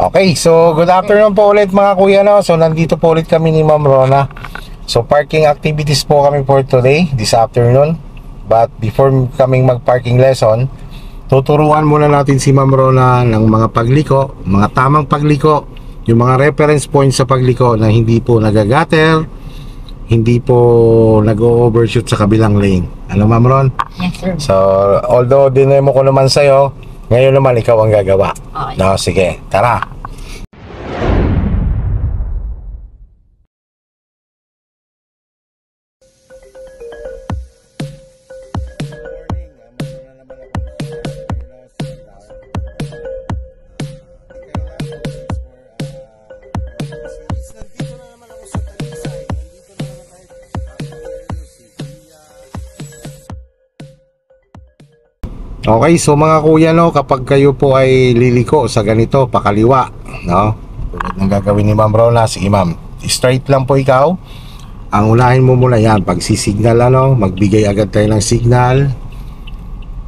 Okay, so good afternoon po ulit mga kuya, no? So nandito po ulit kami ni Ma'am Rona. So parking activities po kami for today, this afternoon. But before kaming mag-parking lesson, tuturuan muna natin si Ma'am Rona ng mga pagliko, mga tamang pagliko, yung mga reference points sa pagliko na hindi po nagagater, hindi po nag-overshoot sa kabilang lane. Ano, Ma'am Ron? Yes, sir. So although dinemo ko naman sa'yo, ngayon naman ikaw ang gagawa. Okay. No, sige, tara. Okay, so mga kuya, no, kapag kayo po ay liliko sa ganito, pakaliwa, no, tulad ng gagawin ni Ma'am Rona, sige ma'am, straight lang po ikaw. Ang unahin mo muna yan, pag-signal, ano, magbigay agad tayo ng signal.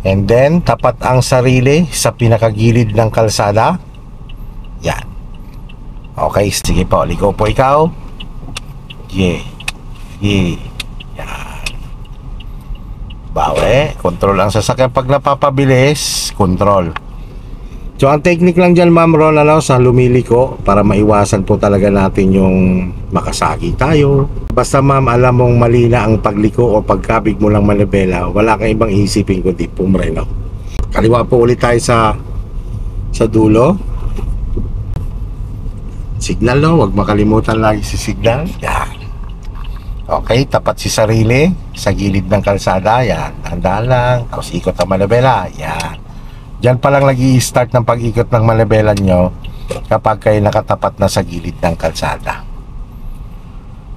And then, tapat ang sarili sa pinakagilid ng kalsada. Yan. Okay, sige po, liko po ikaw. Yeah. Yeah. Yan. Bawi, control ang sasakyan pag napapabilis, control. So ang technique lang dyan, Ma'am Ron, ano, sa lumiliko, para maiwasan po talaga natin yung makasagi tayo. Basta ma'am, alam mong mali na ang pagliko o pagkabig mo lang manibela, wala kang ibang isipin kundi pumreno. Kaliwa po ulit tayo sa dulo. Signal, no, huwag makalimutan lagi si signal. Yan. Okay, tapat si sarili sa gilid ng kalsada. Yan, tandaan lang. Tapos ikot ang manibela. Yan. Diyan pa lang nag-i-start ng pag-ikot ng manibela nyo kapag kayo nakatapat na sa gilid ng kalsada.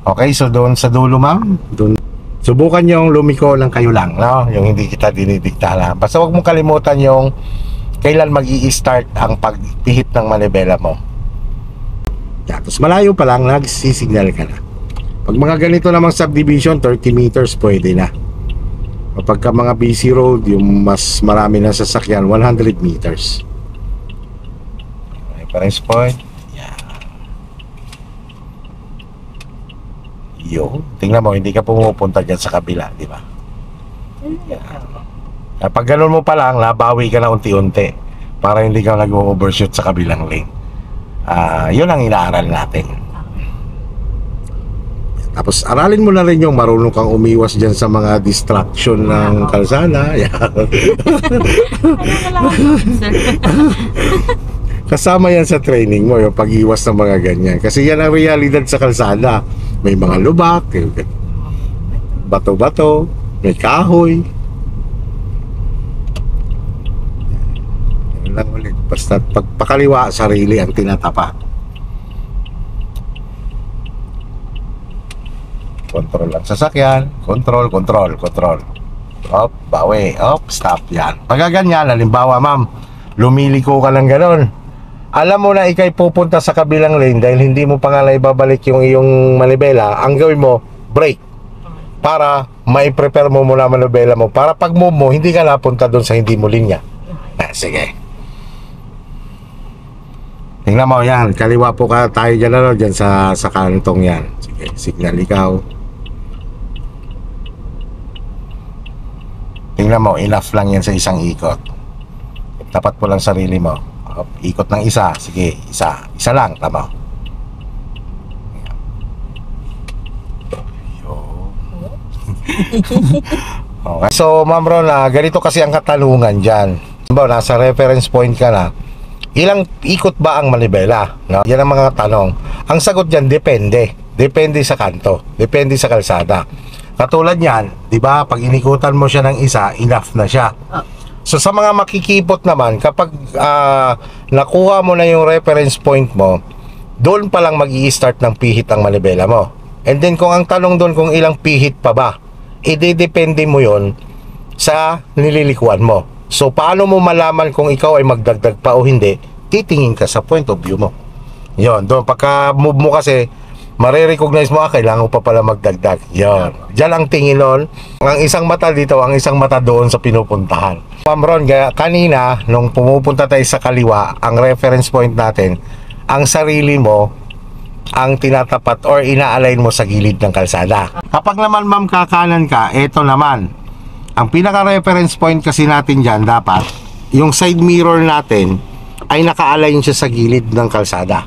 Okay, so doon sa dulo, ma'am, doon, subukan yung lumiko lang kayo lang, no? Yung hindi kita dinidikta lang. Basta huwag mong kalimutan yung kailan mag-i-start ang pagpihit ng manibela mo. Yan, tapos malayo pa lang, nagsisignal ka na. Pag mga ganito namang subdivision, 30 meters pwede na. Kapag ka mga busy road, yung mas marami na sasakyan, 100 meters. Reference point. Yan. Yo, tingnan mo, hindi ka pumupunta dyan sa kabila, di ba? Yan. Kapag ganun mo pa lang, nabawi ka na unti-unti para hindi ka nag-overshoot sa kabilang lane. Yun ang inaaral natin. Tapos aralin mo na rin yung marunong kang umiwas dyan sa mga distraction ng kalsada. Kasama yan sa training mo, yung pag-iwas ng mga ganyan. Kasi yan ang realidad sa kalsada. May mga lubak, bato-bato, may kahoy. Yan lang ulit. Basta pagpakaliwa, sarili ang tinatapak. Control lang sasakyan, control. Op, bawi, op, stop. Yan. Pag ganyan, halimbawa ma'am, lumiliko ka lang ganon, alam mo na ikay pupunta sa kabilang lane dahil hindi mo pa nga ibabalik yung iyong manibela. Ang gawin mo, brake, para mai-prepare mo muna manibela mo, para pag move mo, hindi ka napunta doon sa hindi mo linya. Sige. Tingnan mo yan, kaliwa po ka tayo dyan, ano, dyan sa kantong yan. Sige, signal ikaw. Tingnan mo, enough lang yan sa isang ikot. Tapat mo lang sarili mo. Ikot ng isa. Sige, isa lang, tama. Okay. So Ma'am Ron, ganito kasi ang katanungan dyan. Nasa reference point ka na, ilang ikot ba ang manibela? No? Yan ang mga tanong. Ang sagot dyan, depende. Depende sa kanto. Depende sa kalsada. Katulad yan, di ba, pag inikutan mo siya ng isa, enough na siya. So sa mga makikipot naman, kapag nakuha mo na yung reference point mo, doon pa lang mag-i-start ng pihit ang manibela mo. And then kung ang tanong doon kung ilang pihit pa ba, depende mo yon sa nililikuan mo. So paano mo malaman kung ikaw ay magdagdag pa o hindi? Titingin ka sa point of view mo. Yon, doon pagka move mo kasi, marirecognize mo, kailangan mo pa pala magdagdag. Yon. Diyan ang tingin nun. Ang isang mata dito, ang isang mata doon sa pinupuntahan. Ma'am Ron, kanina, nung pumupunta tayo sa kaliwa, ang reference point natin, ang sarili mo ang tinatapat or ina-align mo sa gilid ng kalsada. Kapag naman ma'am kakanan ka, eto naman. Ang pinaka-reference point kasi natin dyan, dapat yung side mirror natin ay naka-align siya sa gilid ng kalsada.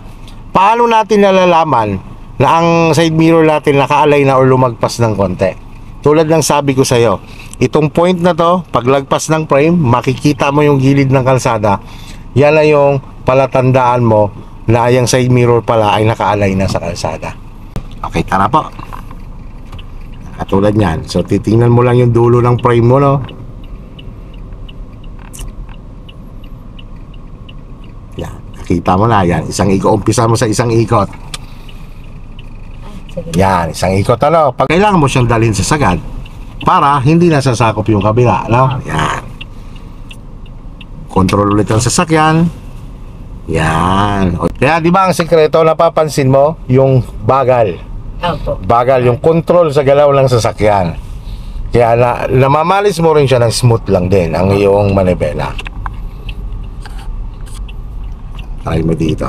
Paano natin nalalaman na ang side mirror natin naka-align na or lumagpas ng konti? Tulad ng sabi ko sa'yo, itong point na to, paglagpas ng frame, makikita mo yung gilid ng kalsada. Yan na yung palatandaan mo na yung side mirror pala ay naka-align na sa kalsada. Okay, tara po. Katulad yan. So, titingnan mo lang yung dulo ng frame mo, no? Yan. Nakita mo na yan. Isang ikot. Umpisa mo sa isang ikot. Yan. Isang ikot, ano? Pag kailangan mo siyang dalhin sa sagad para hindi nasasakop yung kabila, no? Yan. Control ulit ang sasakyan. Yan. Kaya di ba ang sikreto, napapansin mo? Yung bagal. Bagal, yung control sa galaw ng sasakyan. Kaya namamalis mo rin siya ng smooth lang din ang iyong manibela. Try mo dito.